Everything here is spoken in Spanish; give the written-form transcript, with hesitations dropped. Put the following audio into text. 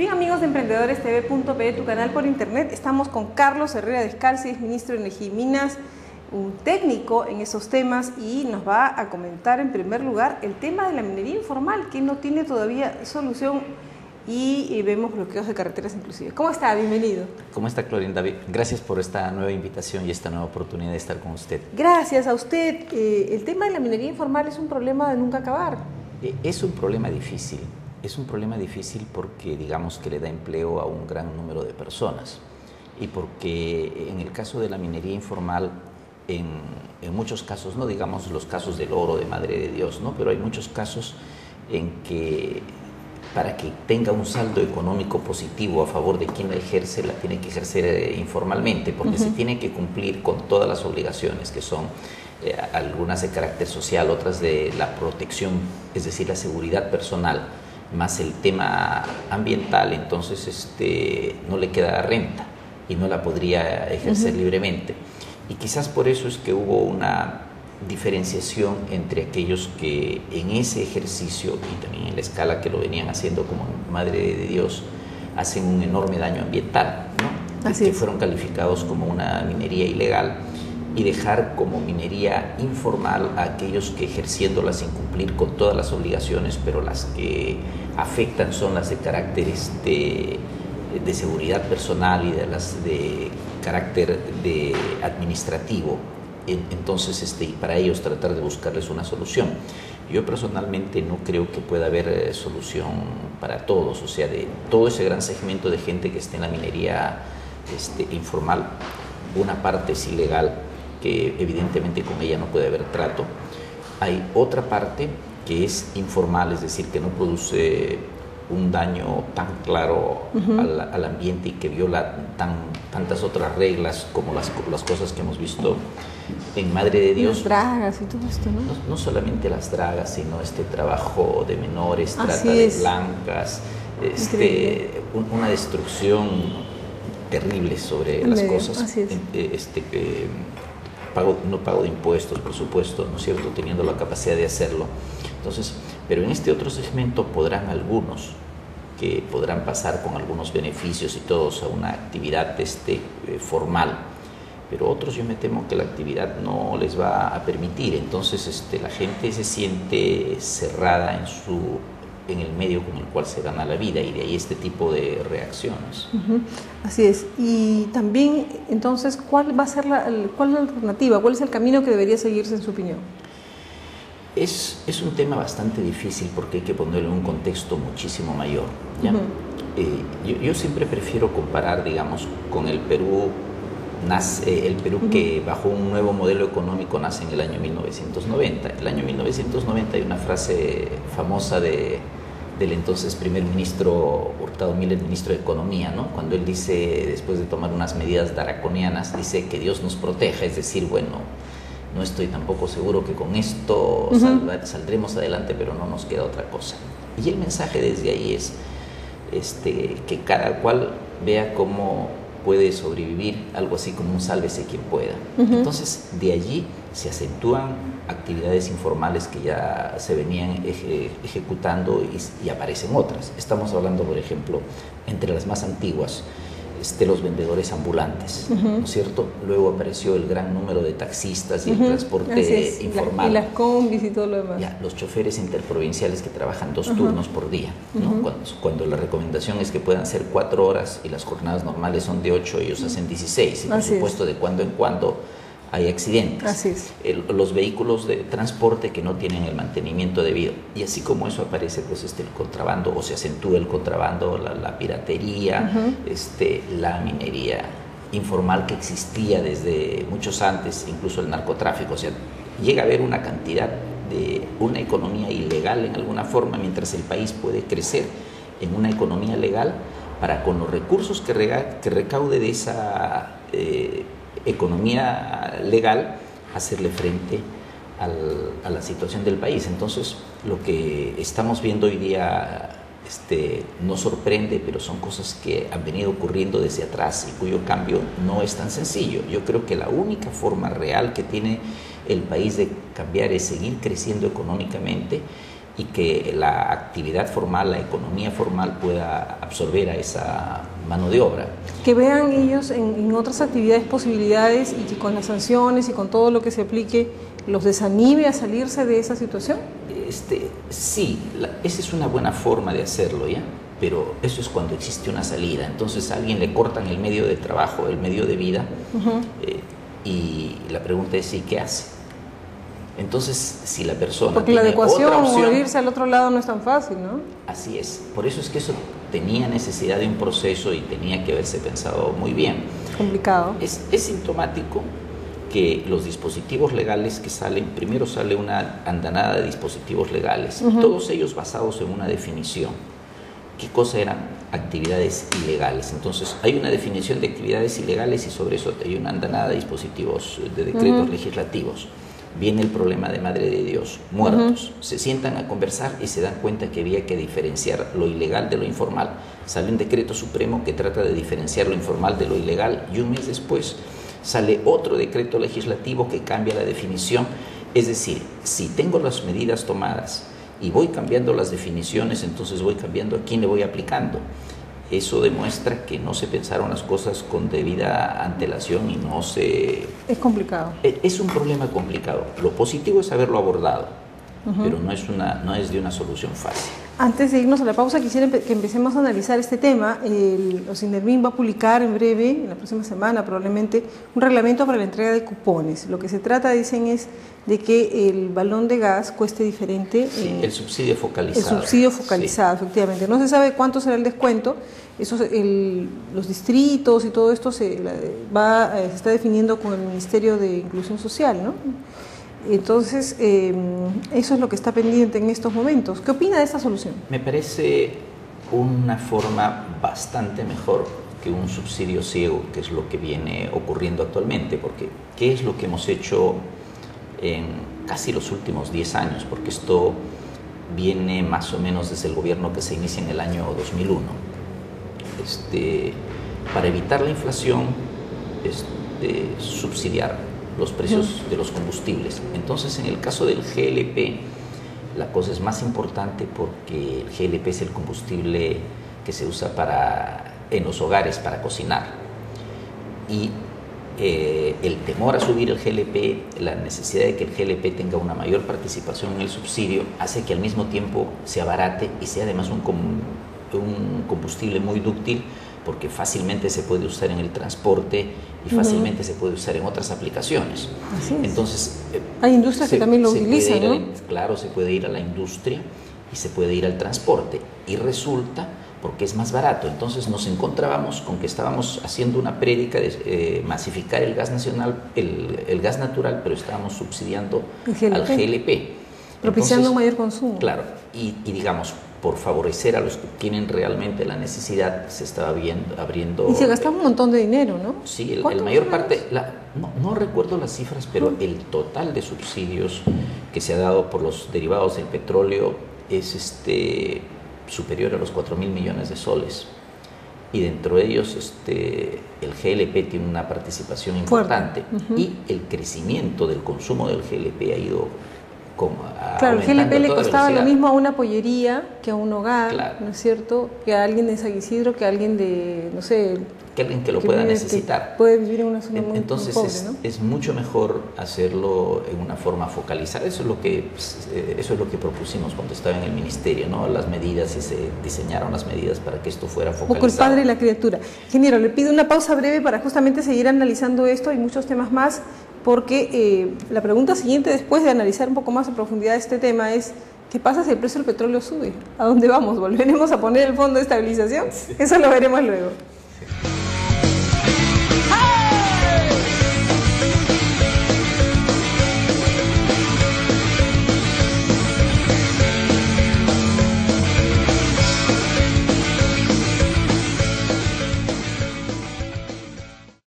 Bien, amigos de EmprendedoresTV.pe, tu canal por internet, estamos con Carlos Herrera Descalzi, ministro de Energía y Minas, un técnico en esos temas, y nos va a comentar en primer lugar el tema de la minería informal, que no tiene todavía solución y vemos bloqueos de carreteras inclusive. ¿Cómo está? Bienvenido. ¿Cómo está, Clorinda? Gracias por esta nueva invitación y esta nueva oportunidad de estar con usted. Gracias a usted. El tema de la minería informal es un problema de nunca acabar. Es un problema difícil. Es un problema difícil porque digamos que le da empleo a un gran número de personas y porque en el caso de la minería informal, en muchos casos, no digamos los casos del oro, de Madre de Dios, ¿no? Pero hay muchos casos en que para que tenga un saldo económico positivo a favor de quien la ejerce, la tiene que ejercer informalmente, porque se tiene que cumplir con todas las obligaciones que son algunas de carácter social, otras de la protección, es decir, la seguridad personal, más el tema ambiental. Entonces no le queda renta y no la podría ejercer libremente. Y quizás por eso es que hubo una diferenciación entre aquellos que en ese ejercicio y también en la escala que lo venían haciendo como Madre de Dios hacen un enorme daño ambiental, ¿no? Que fueron calificados como una minería ilegal, y dejar como minería informal a aquellos que ejerciéndola sin cumplir con todas las obligaciones, pero las que afectan son las de carácter de seguridad personal y de las de carácter administrativo. Entonces, y para ellos tratar de buscarles una solución. Yo personalmente no creo que pueda haber solución para todos, o sea, de todo ese gran segmento de gente que esté en la minería informal, una parte es ilegal, que evidentemente con ella no puede haber trato. Hay otra parte que es informal, es decir, que no produce un daño tan claro al ambiente y que viola tantas otras reglas como las cosas que hemos visto en Madre de Dios. Las dragas y todo esto, ¿no? No solamente las dragas, sino trabajo de menores, trata de blancas, una destrucción terrible sobre las cosas. No pago de impuestos, por supuesto, ¿no es cierto?, teniendo la capacidad de hacerlo. Entonces, pero en este otro segmento podrán algunos que podrán pasar con algunos beneficios y todos a una actividad formal, pero otros yo me temo que la actividad no les va a permitir. Entonces la gente se siente cerrada en el medio con el cual se gana la vida, y de ahí este tipo de reacciones. Así es. Y también, entonces, ¿cuál va a ser cuál es la alternativa? ¿Cuál es el camino que debería seguirse en su opinión? Es un tema bastante difícil porque hay que ponerlo en un contexto muchísimo mayor, ¿ya? Yo siempre prefiero comparar, digamos, con el Perú. El Perú que bajo un nuevo modelo económico nace en el año 1990. El año 1990 hay una frase famosa del entonces primer ministro Hurtado Miller, ministro de Economía, ¿no? Cuando él dice, después de tomar unas medidas draconianas, dice que Dios nos proteja, es decir, bueno, no estoy tampoco seguro que con esto saldremos adelante, pero no nos queda otra cosa. Y el mensaje desde ahí es que cada cual vea cómo puede sobrevivir, algo así como un sálvese quien pueda. Entonces, de allí se acentúan actividades informales que ya se venían ejecutando y aparecen otras. Estamos hablando, por ejemplo, entre las más antiguas, los vendedores ambulantes, ¿no es cierto? Luego apareció el gran número de taxistas y el transporte informal. Y las combis y todo lo demás. Ya, los choferes interprovinciales que trabajan 2 turnos por día, ¿no? Cuando la recomendación es que puedan ser 4 horas y las jornadas normales son de 8, ellos hacen 16. Y por supuesto, de cuando en cuando hay accidentes. Así es. Los vehículos de transporte que no tienen el mantenimiento debido. Y así como eso aparece pues el contrabando, o se acentúa el contrabando, la piratería, la minería informal que existía desde muchos antes, incluso el narcotráfico. O sea, llega a haber una cantidad de una economía ilegal en alguna forma, mientras el país puede crecer en una economía legal para, con los recursos que recaude de esa economía legal, hacerle frente a la situación del país. Entonces, lo que estamos viendo hoy día nos sorprende, pero son cosas que han venido ocurriendo desde atrás y cuyo cambio no es tan sencillo. Yo creo que la única forma real que tiene el país de cambiar es seguir creciendo económicamente y que la actividad formal, la economía formal pueda absorber a esa mano de obra. Que vean ellos en otras actividades posibilidades y que con las sanciones y con todo lo que se aplique los desanime a salirse de esa situación. Sí, esa es una buena forma de hacerlo, ¿ya? Pero eso es cuando existe una salida. Entonces a alguien le cortan el medio de trabajo, el medio de vida, y la pregunta es, ¿y qué hace? Entonces, si la persona porque la adecuación otra opción, o irse al otro lado no es tan fácil, ¿no? Así es. Por eso es que eso tenía necesidad de un proceso y tenía que haberse pensado muy bien. Complicado. Es sintomático que los dispositivos legales que salen, primero sale una andanada de dispositivos legales, todos ellos basados en una definición. ¿Qué cosa eran actividades ilegales? Entonces, hay una definición de actividades ilegales y sobre eso hay una andanada de dispositivos, de decretos legislativos. Viene el problema de Madre de Dios, muertos. Se sientan a conversar y se dan cuenta que había que diferenciar lo ilegal de lo informal. Sale un decreto supremo que trata de diferenciar lo informal de lo ilegal y un mes después sale otro decreto legislativo que cambia la definición. Es decir, si tengo las medidas tomadas y voy cambiando las definiciones, entonces voy cambiando a quién le voy aplicando. Eso demuestra que no se pensaron las cosas con debida antelación y no se... Es complicado. Es un problema complicado. Lo positivo es haberlo abordado, pero no es de una solución fácil. Antes de irnos a la pausa, quisiera que empecemos a analizar este tema. Los INDERMIN va a publicar en breve, en la próxima semana probablemente, un reglamento para la entrega de cupones. Lo que se trata, dicen, es de que el balón de gas cueste diferente. Sí, el subsidio focalizado. El subsidio focalizado, sí. Efectivamente. No se sabe cuánto será el descuento. Los distritos y todo esto se está definiendo con el Ministerio de Inclusión Social, ¿no? Entonces, eso es lo que está pendiente en estos momentos. ¿Qué opina de esta solución? Me parece una forma bastante mejor que un subsidio ciego, que es lo que viene ocurriendo actualmente, porque ¿qué es lo que hemos hecho en casi los últimos 10 años? Porque esto viene más o menos desde el gobierno que se inicia en el año 2001. Para evitar la inflación, subsidiar los precios de los combustibles. Entonces, en el caso del GLP, la cosa es más importante porque el GLP es el combustible que se usa en los hogares para cocinar. Y el temor a subir el GLP, la necesidad de que el GLP tenga una mayor participación en el subsidio, hace que al mismo tiempo se abarate y sea además un combustible muy dúctil, porque fácilmente se puede usar en el transporte y fácilmente se puede usar en otras aplicaciones. Así es. Entonces, hay industrias que también lo utilizan, ¿no? Claro, se puede ir a la industria y se puede ir al transporte. Y resulta, porque es más barato. Entonces nos encontrábamos con que estábamos haciendo una prédica de masificar el gas nacional, el gas natural, pero estábamos subsidiando al GLP. Propiciando un mayor consumo. Claro, y digamos, por favorecer a los que tienen realmente la necesidad, se estaba abriendo... Y se gastaba un montón de dinero, ¿no? Sí, el mayor parte, no recuerdo las cifras, pero el total de subsidios que se ha dado por los derivados del petróleo es superior a los 4.000 millones de soles. Y dentro de ellos el GLP tiene una participación importante. Y el crecimiento del consumo del GLP ha ido... Claro, el GLP le costaba lo mismo a una pollería que a un hogar, claro, ¿no es cierto? Que a alguien de San Isidro, que a alguien de, no sé... Que alguien que lo pueda necesitar. Puede vivir en una zona muy pobre, ¿no? Es mucho mejor hacerlo en una forma focalizada. Eso es lo que propusimos cuando estaba en el ministerio, ¿no? Las medidas, y se diseñaron las medidas para que esto fuera focalizado. Un poco el padre y la criatura. Ingeniero, le pido una pausa breve para justamente seguir analizando esto y muchos temas más, porque la pregunta siguiente, después de analizar un poco más en profundidad este tema, es ¿qué pasa si el precio del petróleo sube? ¿A dónde vamos? ¿Volveremos a poner el fondo de estabilización? Sí. Eso lo veremos luego.